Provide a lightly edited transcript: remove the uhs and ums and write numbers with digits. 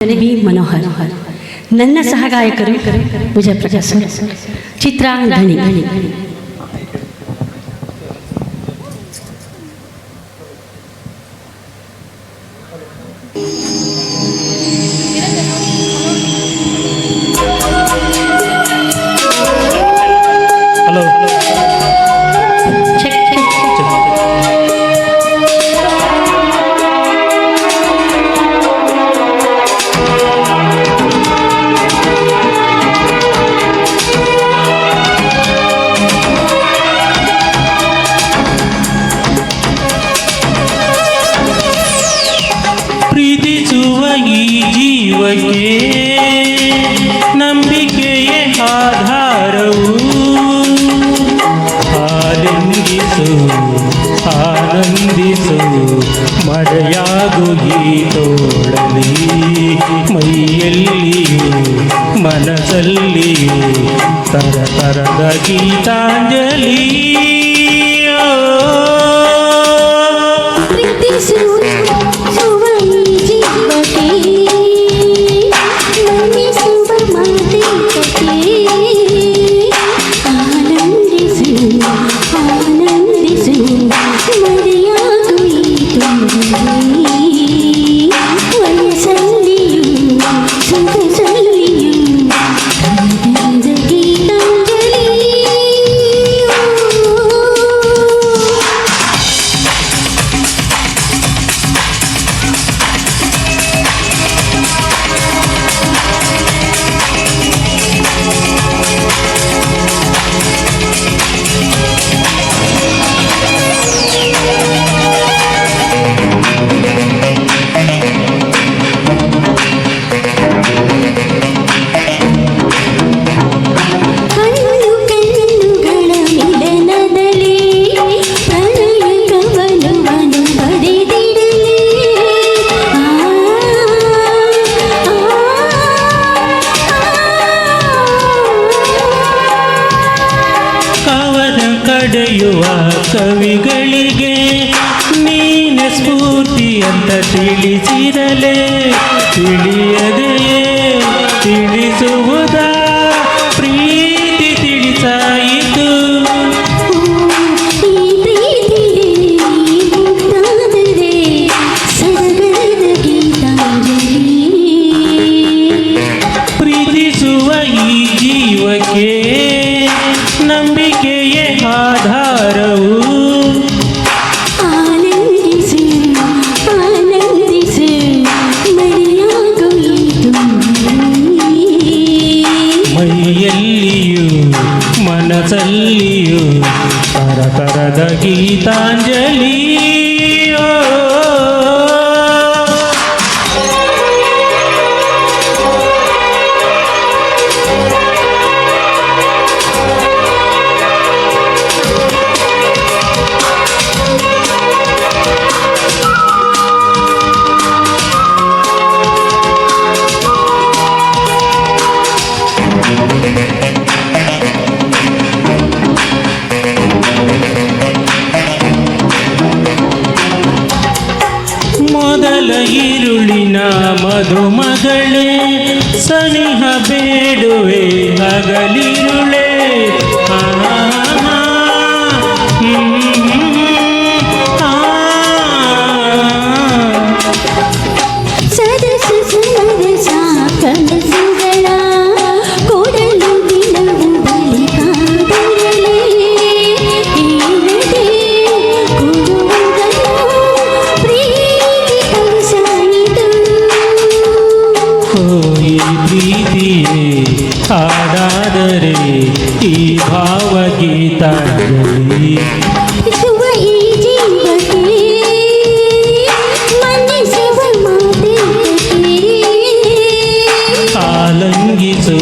V Manohar. ನನ್ನ ಸಹಗಾಯಕರು ವಿಜಯ ಪ್ರಕಾಶ್, ಚಿತ್ರ ಧಣಿ. Hello ಪ್ರೀತಿಸುವ ಈ ಜೀವಕ್ಕೆ ನಂಬಿಕೆಯೇ ಆಧಾರವು. ಆಲಿಂಗಿಸು ಆನಂದಿಸು ಮರೆಯಾಗು ಈ ತೋಳಲಿ. ಮೈಯಲ್ಲಿಯೂ ಮನಸ್ಸಲ್ಲಿಯೂ ತರತರದ ಗೀತಾಂಜಲಿ. ಕಡೆಯುವ ಕವಿಗಳಿಗೆ ನೀನೆ ಸ್ಫೂರ್ತಿ ಅಂತ ತಿಳಿಸಿರಲೇ. ತಿಳಿಯದೆಯೇ ತಿಳಿಸುವುದ ಪ್ರೀತಿ ತಿಳಿಸಾಯಿತು. ಪ್ರೀತಿಸುವ ಈ ಜೀವಕ್ಕೆ ನಂಬಿಕೆಯೇ ಆಧಾರವು. ಆನಂದಿಸು ಆನಂದಿಸು ಮರೆಯಾಗು ಮೈಯಲ್ಲಿಯೂ ಮನಸ್ಸಲ್ಲಿಯೂ ತರತರದ ಗೀತಾಂಜಲಿ. ಮೊದಲ ಇರುಳಿನ ಮಧುಮಗಳೇ ಸನಿಹ ಬೇಡುವೆ ಹಗಲಿರುಳೆ. ಪ್ರೀತಿಯೇ ಹಾಡಾದರೆ ಈ ಭಾವಗೀತಾಂಜಲಿ. ಆಲಂಗಿಸು